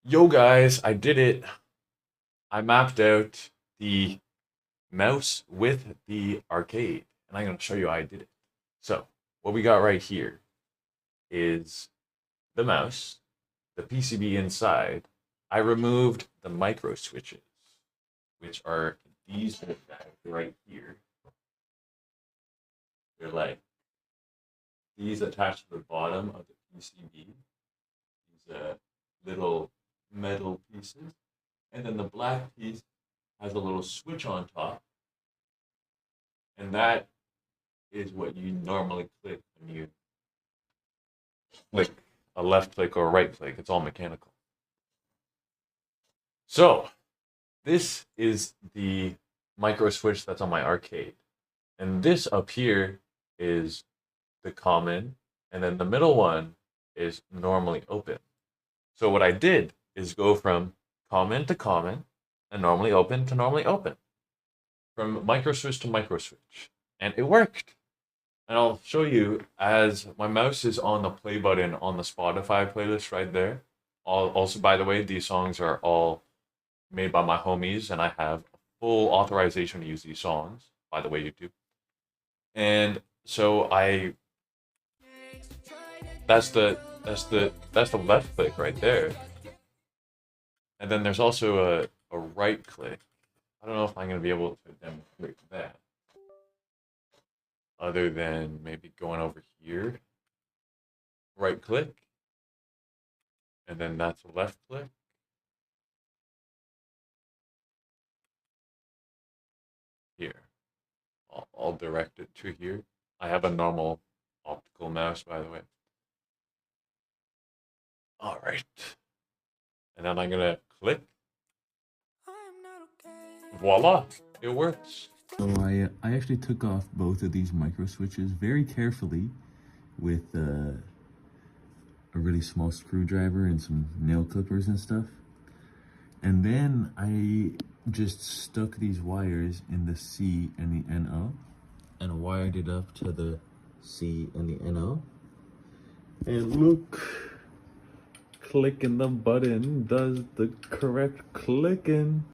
Yo guys, I did it. I mapped out the mouse with the arcade, and I'm going to show you how I did it. So, what we got right here is the mouse, the PCB inside. I removed the micro switches, which are these right here. They're like these attached to the bottom of the PCB. These little metal pieces. And then the black piece has a little switch on top. And that is what you normally click when you click a left click or a right click. It's all mechanical. So, this is the micro switch that's on my arcade. And this up here is the common, and then the middle one is normally open. So what I did is go from common to common, and normally open to normally open. From micro switch to micro switch. And it worked. And I'll show you as my mouse is on the play button on the Spotify playlist right there. Also, by the way, these songs are all made by my homies, and I have full authorization to use these songs, by the way, YouTube. And so that's the left click right there. And then there's also a right click. I don't know if I'm gonna be able to demonstrate that. Other than maybe going over here. Right click. And then that's a left click. Here. I'll direct it to here. I have a normal optical mouse, by the way. All right. And then I'm gonna click. Voila, it works. So I actually took off both of these micro switches very carefully with a really small screwdriver and some nail clippers and stuff. And then I just stuck these wires in the C and the NO and wired it up to the C and the NO. And look, clicking the button does the correct clicking.